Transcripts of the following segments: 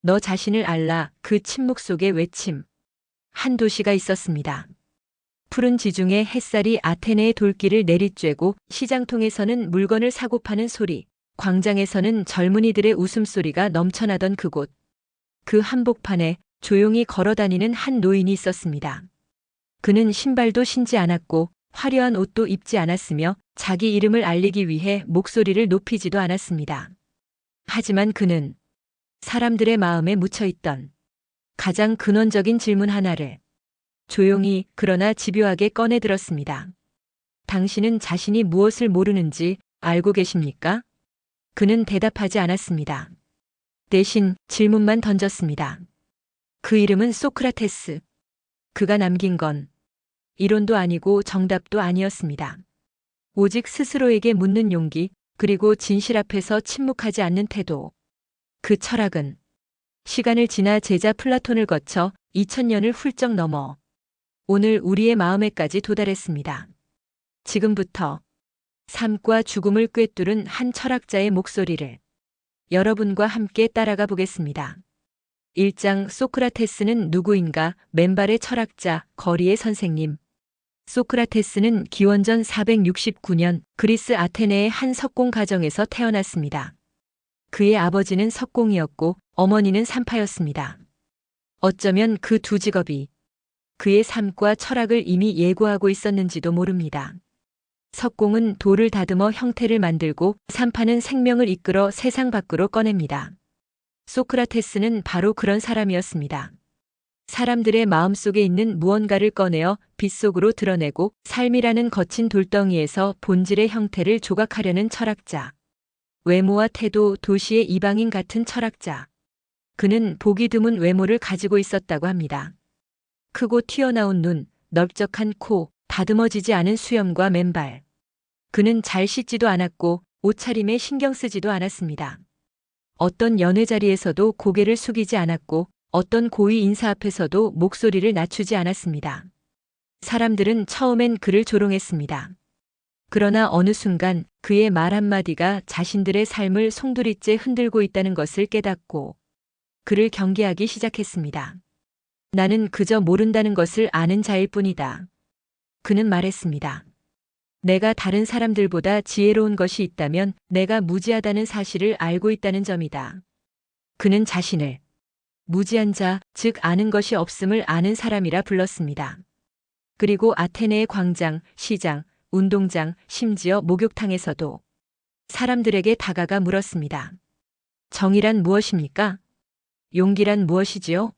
너 자신을 알라. 그 침묵 속의 외침. 한 도시가 있었습니다. 푸른 지중해 햇살이 아테네의 돌길을 내리쬐고 시장통에서는 물건을 사고 파는 소리, 광장에서는 젊은이들의 웃음소리가 넘쳐나던 그곳. 그 한복판에 조용히 걸어다니는 한 노인이 있었습니다. 그는 신발도 신지 않았고 화려한 옷도 입지 않았으며 자기 이름을 알리기 위해 목소리를 높이지도 않았습니다. 하지만 그는 사람들의 마음에 묻혀있던 가장 근원적인 질문 하나를 조용히 그러나 집요하게 꺼내 들었습니다. 당신은 자신이 무엇을 모르는지 알고 계십니까? 그는 대답하지 않았습니다. 대신 질문만 던졌습니다. 그 이름은 소크라테스. 그가 남긴 건 이론도 아니고 정답도 아니었습니다. 오직 스스로에게 묻는 용기, 그리고 진실 앞에서 침묵하지 않는 태도. 그 철학은 시간을 지나 제자 플라톤을 거쳐 2000년을 훌쩍 넘어 오늘 우리의 마음에까지 도달했습니다. 지금부터 삶과 죽음을 꿰뚫은 한 철학자의 목소리를 여러분과 함께 따라가 보겠습니다. 1장 소크라테스는 누구인가? 맨발의 철학자, 거리의 선생님. 소크라테스는 기원전 469년 그리스 아테네의 한 석공 가정에서 태어났습니다. 그의 아버지는 석공이었고 어머니는 산파였습니다. 어쩌면 그 두 직업이 그의 삶과 철학을 이미 예고하고 있었는지도 모릅니다. 석공은 돌을 다듬어 형태를 만들고 산파는 생명을 이끌어 세상 밖으로 꺼냅니다. 소크라테스는 바로 그런 사람이었습니다. 사람들의 마음속에 있는 무언가를 꺼내어 빛 속으로 드러내고 삶이라는 거친 돌덩이에서 본질의 형태를 조각하려는 철학자. 외모와 태도 도시의 이방인 같은 철학자. 그는 보기 드문 외모를 가지고 있었다고 합니다. 크고 튀어나온 눈, 넓적한 코, 다듬어지지 않은 수염과 맨발. 그는 잘 씻지도 않았고 옷차림에 신경 쓰지도 않았습니다. 어떤 연회 자리에서도 고개를 숙이지 않았고 어떤 고위 인사 앞에서도 목소리를 낮추지 않았습니다. 사람들은 처음엔 그를 조롱했습니다. 그러나 어느 순간 그의 말 한마디가 자신들의 삶을 송두리째 흔들고 있다는 것을 깨닫고 그를 경계하기 시작했습니다. 나는 그저 모른다는 것을 아는 자일 뿐이다. 그는 말했습니다. 내가 다른 사람들보다 지혜로운 것이 있다면 내가 무지하다는 사실을 알고 있다는 점이다. 그는 자신을 무지한 자, 즉 아는 것이 없음을 아는 사람이라 불렀습니다. 그리고 아테네의 광장, 시장, 운동장, 심지어 목욕탕에서도 사람들에게 다가가 물었습니다. 정의란 무엇입니까? 용기란 무엇이지요?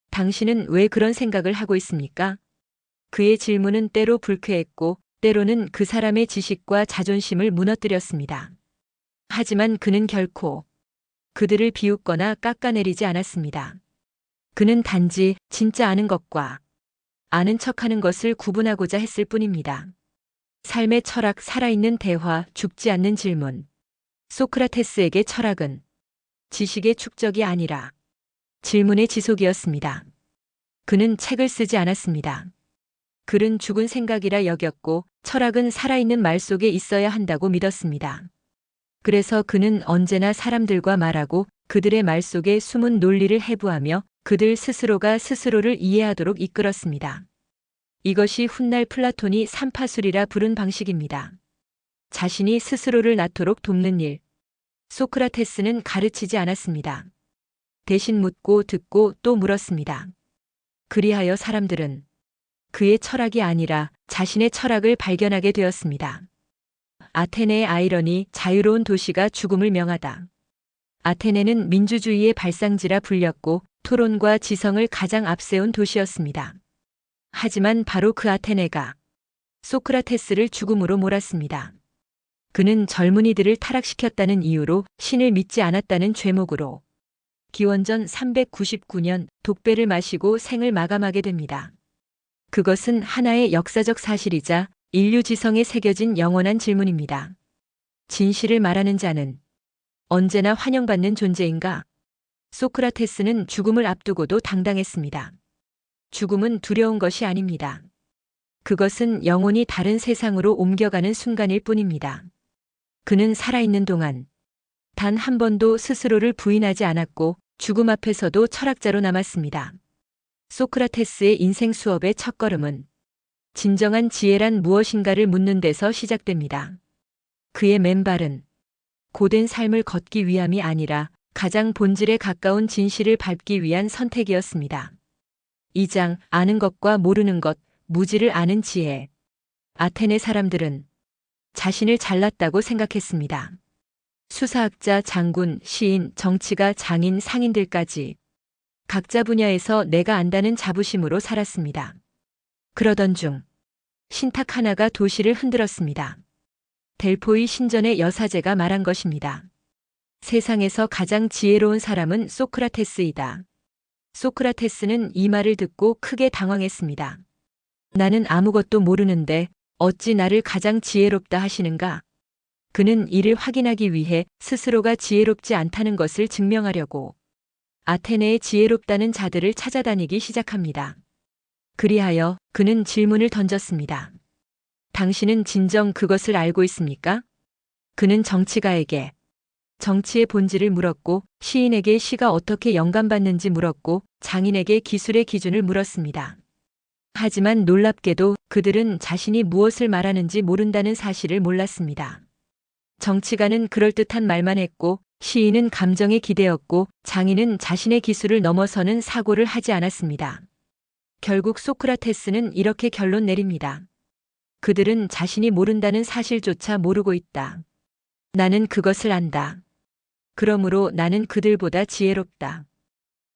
당신은 왜 그런 생각을 하고 있습니까? 그의 질문은 때로 불쾌했고 때로는 그 사람의 지식과 자존심을 무너뜨렸습니다. 하지만 그는 결코 그들을 비웃거나 깎아내리지 않았습니다. 그는 단지 진짜 아는 것과 아는 척하는 것을 구분하고자 했을 뿐입니다. 삶의 철학, 살아있는 대화, 죽지 않는 질문. 소크라테스에게 철학은 지식의 축적이 아니라 질문의 지속이었습니다. 그는 책을 쓰지 않았습니다. 글은 죽은 생각이라 여겼고 철학은 살아있는 말 속에 있어야 한다고 믿었습니다. 그래서 그는 언제나 사람들과 말하고 그들의 말 속에 숨은 논리를 해부하며 그들 스스로가 스스로를 이해하도록 이끌었습니다. 이것이 훗날 플라톤이 삼파술이라 부른 방식입니다. 자신이 스스로를 낳도록 돕는 일. 소크라테스는 가르치지 않았습니다. 대신 묻고 듣고 또 물었습니다. 그리하여 사람들은 그의 철학이 아니라 자신의 철학을 발견하게 되었습니다. 아테네의 아이러니, 자유로운 도시가 죽음을 명하다. 아테네는 민주주의의 발상지라 불렸고 토론과 지성을 가장 앞세운 도시였습니다. 하지만 바로 그 아테네가 소크라테스를 죽음으로 몰았습니다. 그는 젊은이들을 타락시켰다는 이유로 신을 믿지 않았다는 죄목으로 기원전 399년 독배를 마시고 생을 마감하게 됩니다. 그것은 하나의 역사적 사실이자 인류 지성에 새겨진 영원한 질문입니다. 진실을 말하는 자는 언제나 환영받는 존재인가? 소크라테스는 죽음을 앞두고도 당당했습니다. 죽음은 두려운 것이 아닙니다. 그것은 영혼이 다른 세상으로 옮겨가는 순간일 뿐입니다. 그는 살아있는 동안 단 한 번도 스스로를 부인하지 않았고 죽음 앞에서도 철학자로 남았습니다. 소크라테스의 인생 수업의 첫걸음은 진정한 지혜란 무엇인가를 묻는 데서 시작됩니다. 그의 맨발은 고된 삶을 걷기 위함이 아니라 가장 본질에 가까운 진실을 밟기 위한 선택이었습니다. 2장 아는 것과 모르는 것, 무지를 아는 지혜. 아테네 사람들은 자신을 잘났다고 생각했습니다. 수사학자, 장군, 시인, 정치가, 장인, 상인들까지 각자 분야에서 내가 안다는 자부심으로 살았습니다. 그러던 중 신탁 하나가 도시를 흔들었습니다. 델포이 신전의 여사제가 말한 것입니다. 세상에서 가장 지혜로운 사람은 소크라테스이다. 소크라테스는 이 말을 듣고 크게 당황했습니다. 나는 아무것도 모르는데 어찌 나를 가장 지혜롭다 하시는가? 그는 이를 확인하기 위해 스스로가 지혜롭지 않다는 것을 증명하려고 아테네의 지혜롭다는 자들을 찾아다니기 시작합니다. 그리하여 그는 질문을 던졌습니다. 당신은 진정 그것을 알고 있습니까? 그는 정치가에게 정치의 본질을 물었고, 시인에게 시가 어떻게 영감받는지 물었고, 장인에게 기술의 기준을 물었습니다. 하지만 놀랍게도 그들은 자신이 무엇을 말하는지 모른다는 사실을 몰랐습니다. 정치가는 그럴듯한 말만 했고, 시인은 감정에 기대었고, 장인은 자신의 기술을 넘어서는 사고를 하지 않았습니다. 결국 소크라테스는 이렇게 결론 내립니다. 그들은 자신이 모른다는 사실조차 모르고 있다. 나는 그것을 안다. 그러므로 나는 그들보다 지혜롭다.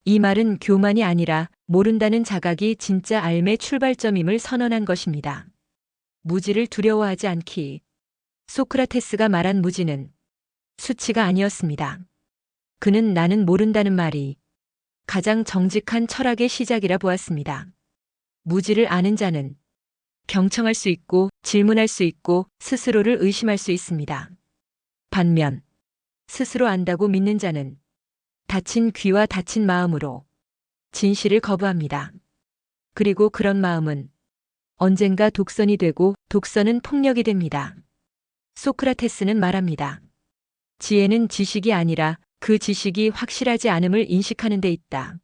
이 말은 교만이 아니라 모른다는 자각이 진짜 알의 출발점임을 선언한 것입니다. 무지를 두려워하지 않기. 소크라테스가 말한 무지는 수치가 아니었습니다. 그는 나는 모른다는 말이 가장 정직한 철학의 시작이라 보았습니다. 무지를 아는 자는 경청할 수 있고 질문할 수 있고 스스로를 의심할 수 있습니다. 반면 스스로 안다고 믿는 자는 닫힌 귀와 닫힌 마음으로 진실을 거부합니다. 그리고 그런 마음은 언젠가 독선이 되고 독선은 폭력이 됩니다. 소크라테스는 말합니다. 지혜는 지식이 아니라 그 지식이 확실하지 않음을 인식하는 데 있다.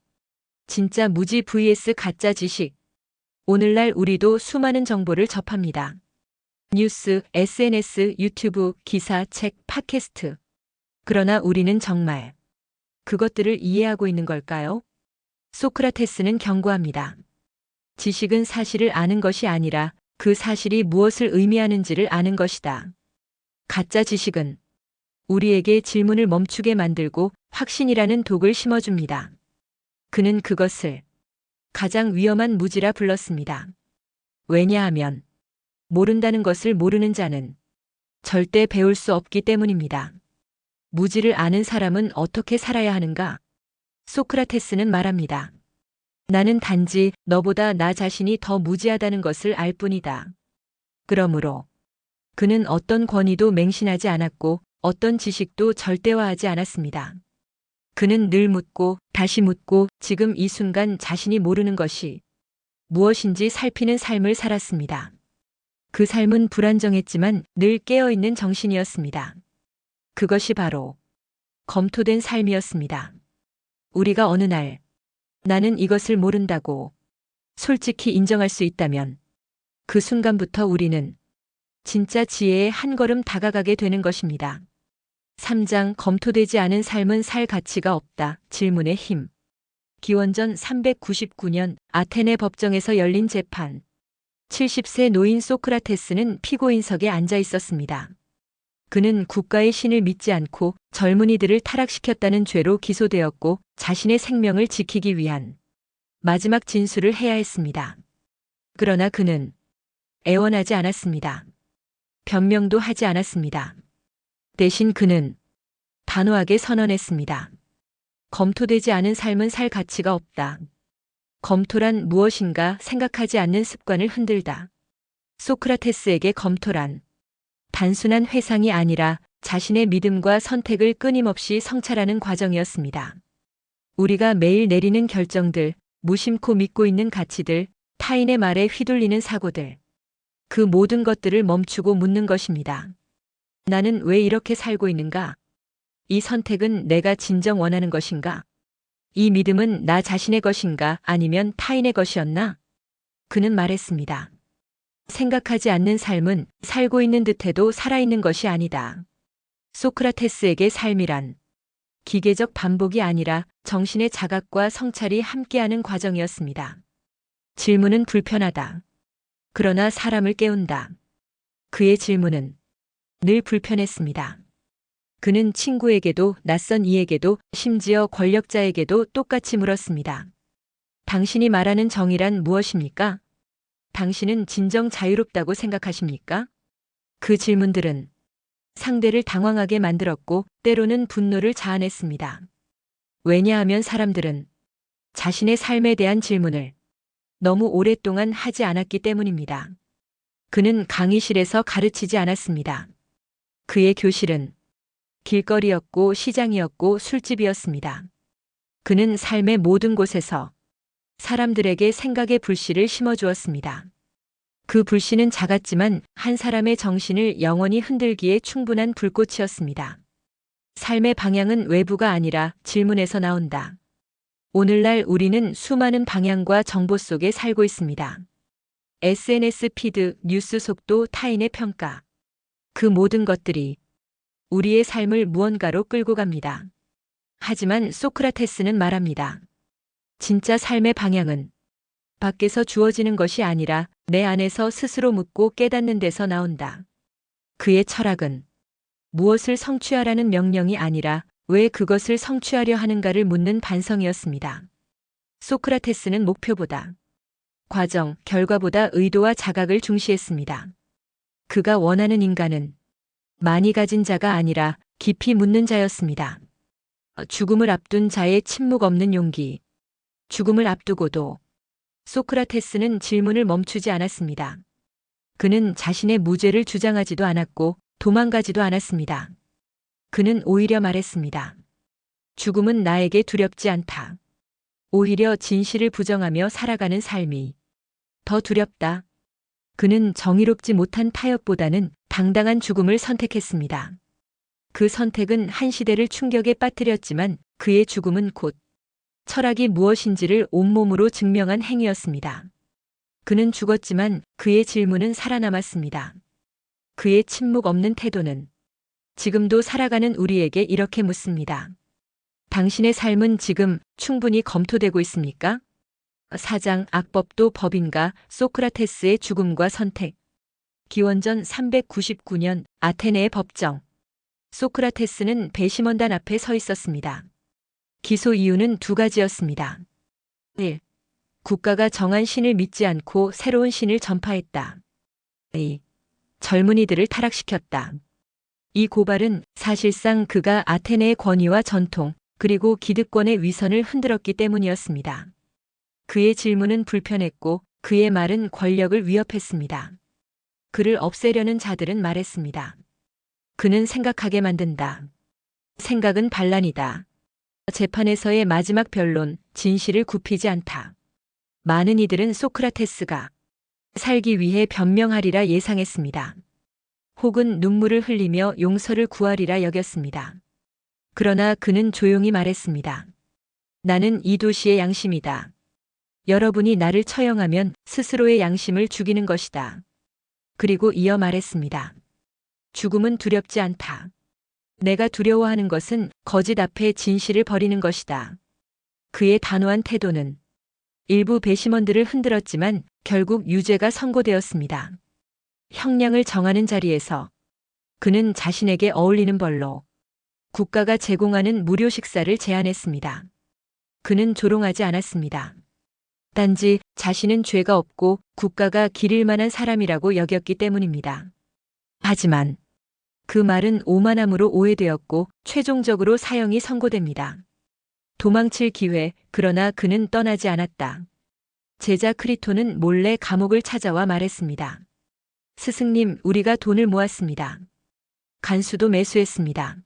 진짜 무지 vs 가짜 지식. 오늘날 우리도 수많은 정보를 접합니다. 뉴스, SNS, 유튜브, 기사, 책, 팟캐스트. 그러나 우리는 정말 그것들을 이해하고 있는 걸까요? 소크라테스는 경고합니다. 지식은 사실을 아는 것이 아니라 그 사실이 무엇을 의미하는지를 아는 것이다. 가짜 지식은 우리에게 질문을 멈추게 만들고 확신이라는 독을 심어줍니다. 그는 그것을 가장 위험한 무지라 불렀습니다. 왜냐하면 모른다는 것을 모르는 자는 절대 배울 수 없기 때문입니다. 무지를 아는 사람은 어떻게 살아야 하는가? 소크라테스는 말합니다. 나는 단지 너보다 나 자신이 더 무지하다는 것을 알 뿐이다. 그러므로 그는 어떤 권위도 맹신하지 않았고 어떤 지식도 절대화하지 않았습니다. 그는 늘 묻고 다시 묻고 지금 이 순간 자신이 모르는 것이 무엇인지 살피는 삶을 살았습니다. 그 삶은 불안정했지만 늘 깨어있는 정신이었습니다. 그것이 바로 검토된 삶이었습니다. 우리가 어느 날 나는 이것을 모른다고 솔직히 인정할 수 있다면 그 순간부터 우리는 진짜 지혜에 한 걸음 다가가게 되는 것입니다. 3장 검토되지 않은 삶은 살 가치가 없다. 질문의 힘. 기원전 399년 아테네 법정에서 열린 재판. 70세 노인 소크라테스는 피고인석에 앉아 있었습니다. 그는 국가의 신을 믿지 않고 젊은이들을 타락시켰다는 죄로 기소되었고 자신의 생명을 지키기 위한 마지막 진술을 해야 했습니다. 그러나 그는 애원하지 않았습니다. 변명도 하지 않았습니다. 대신 그는 단호하게 선언했습니다. 검토되지 않은 삶은 살 가치가 없다. 검토란 무엇인가 생각하지 않는 습관을 흔들다. 소크라테스에게 검토란 단순한 회상이 아니라 자신의 믿음과 선택을 끊임없이 성찰하는 과정이었습니다. 우리가 매일 내리는 결정들, 무심코 믿고 있는 가치들, 타인의 말에 휘둘리는 사고들. 그 모든 것들을 멈추고 묻는 것입니다. 나는 왜 이렇게 살고 있는가? 이 선택은 내가 진정 원하는 것인가? 이 믿음은 나 자신의 것인가 아니면 타인의 것이었나? 그는 말했습니다. 생각하지 않는 삶은 살고 있는 듯해도 살아있는 것이 아니다. 소크라테스에게 삶이란 기계적 반복이 아니라 정신의 자각과 성찰이 함께하는 과정이었습니다. 질문은 불편하다. 그러나 사람을 깨운다. 그의 질문은 늘 불편했습니다. 그는 친구에게도 낯선 이에게도 심지어 권력자에게도 똑같이 물었습니다. 당신이 말하는 정의란 무엇입니까? 당신은 진정 자유롭다고 생각하십니까? 그 질문들은 상대를 당황하게 만들었고 때로는 분노를 자아냈습니다. 왜냐하면 사람들은 자신의 삶에 대한 질문을 너무 오랫동안 하지 않았기 때문입니다. 그는 강의실에서 가르치지 않았습니다. 그의 교실은 길거리였고 시장이었고 술집이었습니다. 그는 삶의 모든 곳에서 사람들에게 생각의 불씨를 심어주었습니다. 그 불씨는 작았지만 한 사람의 정신을 영원히 흔들기에 충분한 불꽃이었습니다. 삶의 방향은 외부가 아니라 질문에서 나온다. 오늘날 우리는 수많은 방향과 정보 속에 살고 있습니다. SNS 피드, 뉴스 속도, 타인의 평가. 그 모든 것들이 우리의 삶을 무언가로 끌고 갑니다. 하지만 소크라테스는 말합니다. 진짜 삶의 방향은 밖에서 주어지는 것이 아니라 내 안에서 스스로 묻고 깨닫는 데서 나온다. 그의 철학은 무엇을 성취하라는 명령이 아니라 왜 그것을 성취하려 하는가를 묻는 반성이었습니다. 소크라테스는 목표보다 과정, 결과보다 의도와 자각을 중시했습니다. 그가 원하는 인간은 많이 가진 자가 아니라 깊이 묻는 자였습니다. 죽음을 앞둔 자의 침묵 없는 용기. 죽음을 앞두고도 소크라테스는 질문을 멈추지 않았습니다. 그는 자신의 무죄를 주장하지도 않았고 도망가지도 않았습니다. 그는 오히려 말했습니다. 죽음은 나에게 두렵지 않다. 오히려 진실을 부정하며 살아가는 삶이 더 두렵다. 그는 정의롭지 못한 타협보다는 당당한 죽음을 선택했습니다. 그 선택은 한 시대를 충격에 빠뜨렸지만 그의 죽음은 곧 철학이 무엇인지를 온몸으로 증명한 행위였습니다. 그는 죽었지만 그의 질문은 살아남았습니다. 그의 침묵 없는 태도는 지금도 살아가는 우리에게 이렇게 묻습니다. 당신의 삶은 지금 충분히 검토되고 있습니까? 사장, 악법도 법인가? 소크라테스의 죽음과 선택. 기원전 399년 아테네의 법정. 소크라테스는 배심원단 앞에 서 있었습니다. 기소 이유는 두 가지였습니다. 1. 국가가 정한 신을 믿지 않고 새로운 신을 전파했다. 2. 젊은이들을 타락시켰다. 이 고발은 사실상 그가 아테네의 권위와 전통, 그리고 기득권의 위선을 흔들었기 때문이었습니다. 그의 질문은 불편했고 그의 말은 권력을 위협했습니다. 그를 없애려는 자들은 말했습니다. 그는 생각하게 만든다. 생각은 반란이다. 재판에서의 마지막 변론, 진실을 굽히지 않다. 많은 이들은 소크라테스가 살기 위해 변명하리라 예상했습니다. 혹은 눈물을 흘리며 용서를 구하리라 여겼습니다. 그러나 그는 조용히 말했습니다. 나는 이 도시의 양심이다. 여러분이 나를 처형하면 스스로의 양심을 죽이는 것이다. 그리고 이어 말했습니다. 죽음은 두렵지 않다. 내가 두려워하는 것은 거짓 앞에 진실을 버리는 것이다. 그의 단호한 태도는 일부 배심원들을 흔들었지만 결국 유죄가 선고되었습니다. 형량을 정하는 자리에서 그는 자신에게 어울리는 벌로 국가가 제공하는 무료 식사를 제안했습니다. 그는 조롱하지 않았습니다. 단지 자신은 죄가 없고 국가가 기릴 만한 사람이라고 여겼기 때문입니다. 하지만 그 말은 오만함으로 오해되었고 최종적으로 사형이 선고됩니다. 도망칠 기회, 그러나 그는 떠나지 않았다. 제자 크리토는 몰래 감옥을 찾아와 말했습니다. 스승님, 우리가 돈을 모았습니다. 간수도 매수했습니다.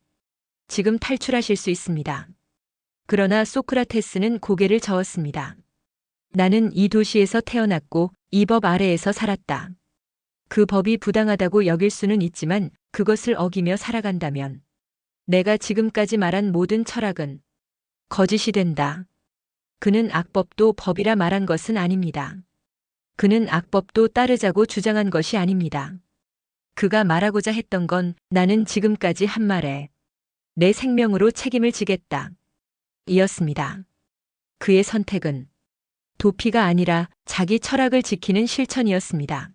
지금 탈출하실 수 있습니다. 그러나 소크라테스는 고개를 저었습니다. 나는 이 도시에서 태어났고 이 법 아래에서 살았다. 그 법이 부당하다고 여길 수는 있지만 그것을 어기며 살아간다면 내가 지금까지 말한 모든 철학은 거짓이 된다. 그는 악법도 법이라 말한 것은 아닙니다. 그는 악법도 따르자고 주장한 것이 아닙니다. 그가 말하고자 했던 건 나는 지금까지 한 말에 내 생명으로 책임을 지겠다. 이었습니다. 그의 선택은 도피가 아니라 자기 철학을 지키는 실천이었습니다.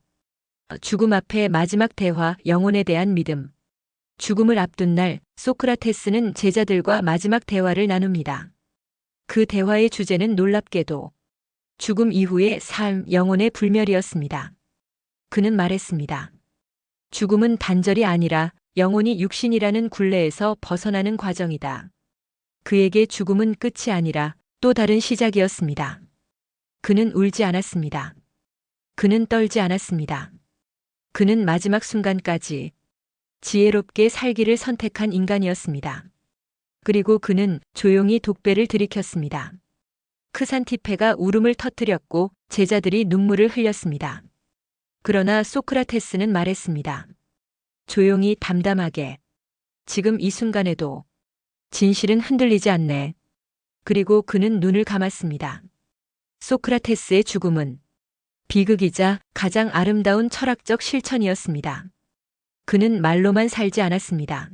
죽음 앞에 마지막 대화, 영혼에 대한 믿음. 죽음을 앞둔 날 소크라테스는 제자들과 마지막 대화를 나눕니다. 그 대화의 주제는 놀랍게도 죽음 이후의 삶, 영혼의 불멸이었습니다. 그는 말했습니다. 죽음은 단절이 아니라 영혼이 육신이라는 굴레에서 벗어나는 과정이다. 그에게 죽음은 끝이 아니라 또 다른 시작이었습니다. 그는 울지 않았습니다. 그는 떨지 않았습니다. 그는 마지막 순간까지 지혜롭게 살기를 선택한 인간이었습니다. 그리고 그는 조용히 독배를 들이켰습니다. 크산티페가 울음을 터뜨렸고 제자들이 눈물을 흘렸습니다. 그러나 소크라테스는 말했습니다. 조용히 담담하게. 지금 이 순간에도 진실은 흔들리지 않네. 그리고 그는 눈을 감았습니다. 소크라테스의 죽음은 비극이자 가장 아름다운 철학적 실천이었습니다. 그는 말로만 살지 않았습니다.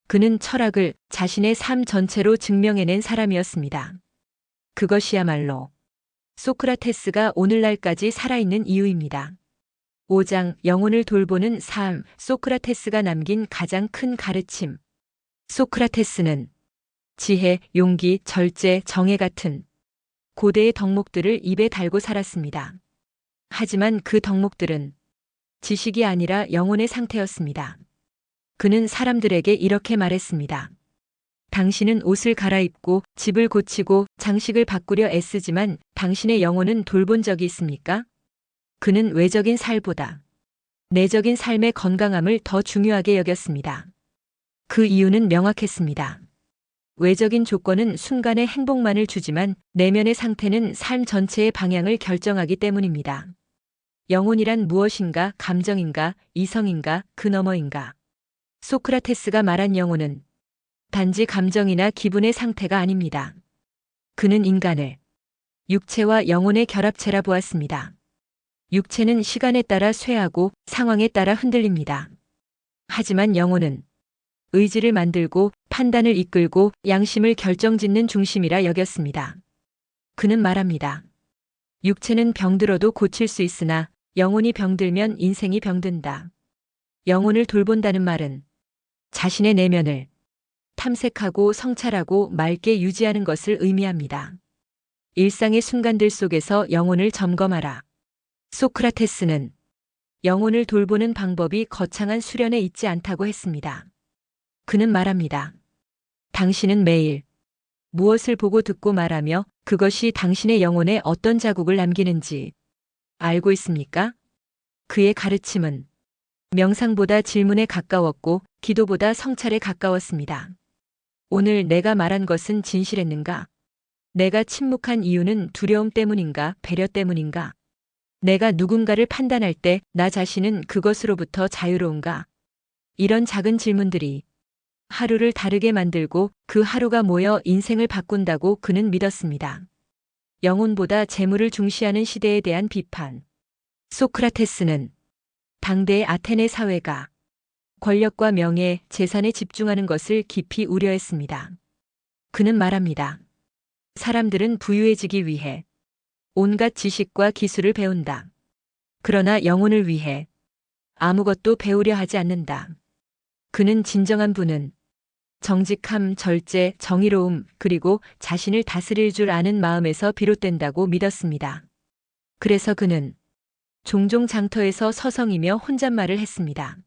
그는 철학을 자신의 삶 전체로 증명해낸 사람이었습니다. 그것이야말로 소크라테스가 오늘날까지 살아있는 이유입니다. 5장 영혼을 돌보는 삶, 소크라테스가 남긴 가장 큰 가르침. 소크라테스는 지혜, 용기, 절제, 정의 같은 고대의 덕목들을 입에 달고 살았습니다. 하지만 그 덕목들은 지식이 아니라 영혼의 상태였습니다. 그는 사람들에게 이렇게 말했습니다. 당신은 옷을 갈아입고 집을 고치고 장식을 바꾸려 애쓰지만 당신의 영혼은 돌본 적이 있습니까? 그는 외적인 살보다 내적인 삶의 건강함을 더 중요하게 여겼습니다. 그 이유는 명확했습니다. 외적인 조건은 순간의 행복만을 주지만 내면의 상태는 삶 전체의 방향을 결정하기 때문입니다. 영혼이란 무엇인가? 감정인가? 이성인가? 그 너머인가? 소크라테스가 말한 영혼은 단지 감정이나 기분의 상태가 아닙니다. 그는 인간을 육체와 영혼의 결합체라 보았습니다. 육체는 시간에 따라 쇠하고 상황에 따라 흔들립니다. 하지만 영혼은 의지를 만들고 판단을 이끌고 양심을 결정짓는 중심이라 여겼습니다. 그는 말합니다. 육체는 병들어도 고칠 수 있으나 영혼이 병들면 인생이 병든다. 영혼을 돌본다는 말은 자신의 내면을 탐색하고 성찰하고 맑게 유지하는 것을 의미합니다. 일상의 순간들 속에서 영혼을 점검하라. 소크라테스는 영혼을 돌보는 방법이 거창한 수련에 있지 않다고 했습니다. 그는 말합니다. 당신은 매일 무엇을 보고 듣고 말하며 그것이 당신의 영혼에 어떤 자국을 남기는지 알고 있습니까? 그의 가르침은 명상보다 질문에 가까웠고 기도보다 성찰에 가까웠습니다. 오늘 내가 말한 것은 진실했는가? 내가 침묵한 이유는 두려움 때문인가? 배려 때문인가? 내가 누군가를 판단할 때 나 자신은 그것으로부터 자유로운가? 이런 작은 질문들이 하루를 다르게 만들고 그 하루가 모여 인생을 바꾼다고 그는 믿었습니다. 영혼보다 재물을 중시하는 시대에 대한 비판. 소크라테스는 당대의 아테네 사회가 권력과 명예, 재산에 집중하는 것을 깊이 우려했습니다. 그는 말합니다. 사람들은 부유해지기 위해 온갖 지식과 기술을 배운다. 그러나 영혼을 위해 아무것도 배우려 하지 않는다. 그는 진정한 부는 정직함, 절제, 정의로움, 그리고 자신을 다스릴 줄 아는 마음에서 비롯된다고 믿었습니다. 그래서 그는 종종 장터에서 서성이며 혼잣말을 했습니다.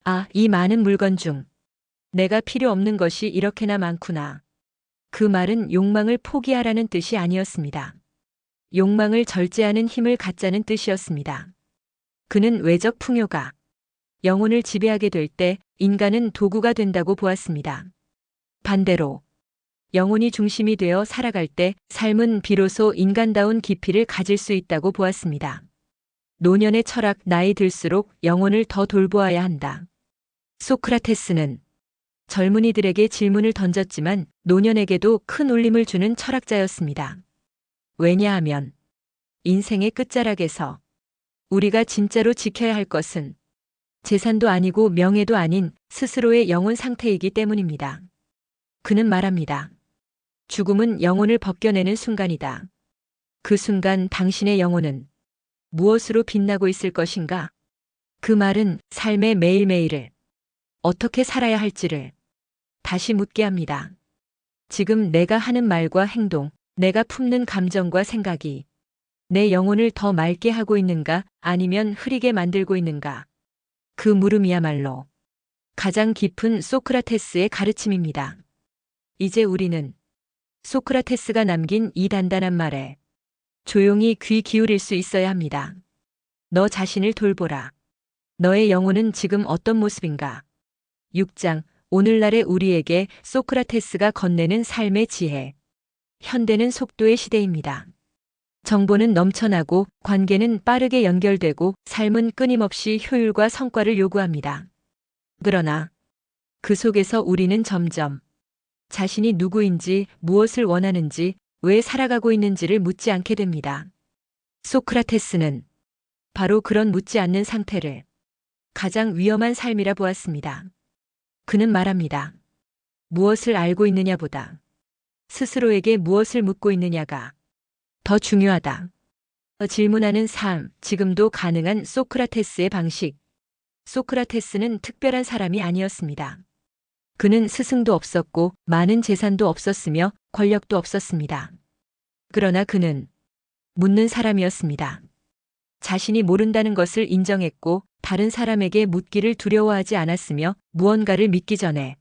아, 이 많은 물건 중 내가 필요 없는 것이 이렇게나 많구나. 그 말은 욕망을 포기하라는 뜻이 아니었습니다. 욕망을 절제하는 힘을 갖자는 뜻이었습니다. 그는 외적 풍요가 영혼을 지배하게 될 때 인간은 도구가 된다고 보았습니다. 반대로 영혼이 중심이 되어 살아갈 때 삶은 비로소 인간다운 깊이를 가질 수 있다고 보았습니다. 노년의 철학, 나이 들수록 영혼을 더 돌보아야 한다. 소크라테스는 젊은이들에게 질문을 던졌지만 노년에게도 큰 울림을 주는 철학자였습니다. 왜냐하면 인생의 끝자락에서 우리가 진짜로 지켜야 할 것은 재산도 아니고 명예도 아닌 스스로의 영혼 상태이기 때문입니다. 그는 말합니다. 죽음은 영혼을 벗겨내는 순간이다. 그 순간 당신의 영혼은 무엇으로 빛나고 있을 것인가? 그 말은 삶의 매일매일을 어떻게 살아야 할지를 다시 묻게 합니다. 지금 내가 하는 말과 행동, 내가 품는 감정과 생각이 내 영혼을 더 맑게 하고 있는가 아니면 흐리게 만들고 있는가? 그 물음이야말로 가장 깊은 소크라테스의 가르침입니다. 이제 우리는 소크라테스가 남긴 이 단단한 말에 조용히 귀 기울일 수 있어야 합니다. 너 자신을 돌보라. 너의 영혼은 지금 어떤 모습인가? 6장, 오늘날의 우리에게 소크라테스가 건네는 삶의 지혜. 현대는 속도의 시대입니다. 정보는 넘쳐나고 관계는 빠르게 연결되고 삶은 끊임없이 효율과 성과를 요구합니다. 그러나 그 속에서 우리는 점점 자신이 누구인지, 무엇을 원하는지, 왜 살아가고 있는지를 묻지 않게 됩니다. 소크라테스는 바로 그런 묻지 않는 상태를 가장 위험한 삶이라 보았습니다. 그는 말합니다. 무엇을 알고 있느냐보다 스스로에게 무엇을 묻고 있느냐가 더 중요하다. 질문하는 삶, 지금도 가능한 소크라테스의 방식. 소크라테스는 특별한 사람이 아니었습니다. 그는 스승도 없었고 많은 재산도 없었으며 권력도 없었습니다. 그러나 그는 묻는 사람이었습니다. 자신이 모른다는 것을 인정했고 다른 사람에게 묻기를 두려워하지 않았으며 무언가를 믿기 전에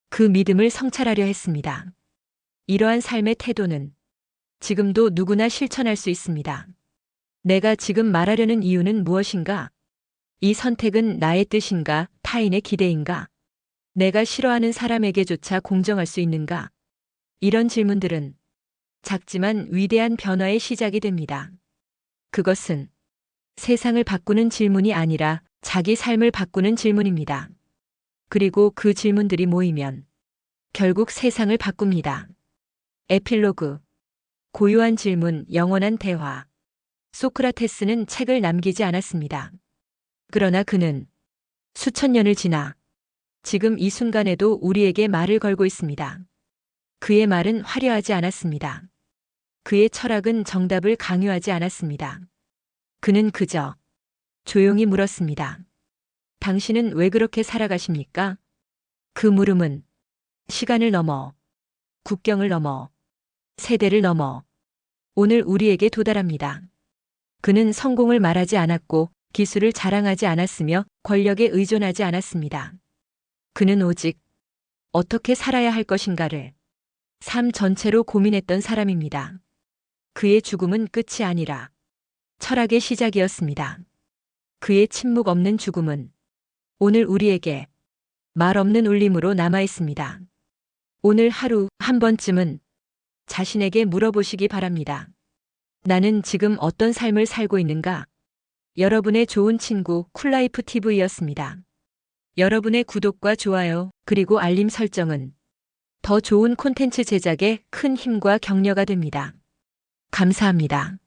그 믿음을 성찰하려 했습니다. 이러한 삶의 태도는 지금도 누구나 실천할 수 있습니다. 내가 지금 말하려는 이유는 무엇인가? 이 선택은 나의 뜻인가, 타인의 기대인가? 내가 싫어하는 사람에게조차 공정할 수 있는가? 이런 질문들은 작지만 위대한 변화의 시작이 됩니다. 그것은 세상을 바꾸는 질문이 아니라 자기 삶을 바꾸는 질문입니다. 그리고 그 질문들이 모이면 결국 세상을 바꿉니다. 에필로그. 고유한 질문, 영원한 대화. 소크라테스는 책을 남기지 않았습니다. 그러나 그는 수천 년을 지나 지금 이 순간에도 우리에게 말을 걸고 있습니다. 그의 말은 화려하지 않았습니다. 그의 철학은 정답을 강요하지 않았습니다. 그는 그저 조용히 물었습니다. 당신은 왜 그렇게 살아가십니까? 그 물음은 시간을 넘어, 국경을 넘어, 세대를 넘어 오늘 우리에게 도달합니다. 그는 성공을 말하지 않았고 기술을 자랑하지 않았으며 권력에 의존하지 않았습니다. 그는 오직 어떻게 살아야 할 것인가를 삶 전체로 고민했던 사람입니다. 그의 죽음은 끝이 아니라 철학의 시작이었습니다. 그의 침묵 없는 죽음은 오늘 우리에게 말 없는 울림으로 남아 있습니다. 오늘 하루 한 번쯤은 자신에게 물어보시기 바랍니다. 나는 지금 어떤 삶을 살고 있는가? 여러분의 좋은 친구 쿨라이프 TV였습니다. 여러분의 구독과 좋아요 그리고 알림 설정은 더 좋은 콘텐츠 제작에 큰 힘과 격려가 됩니다. 감사합니다.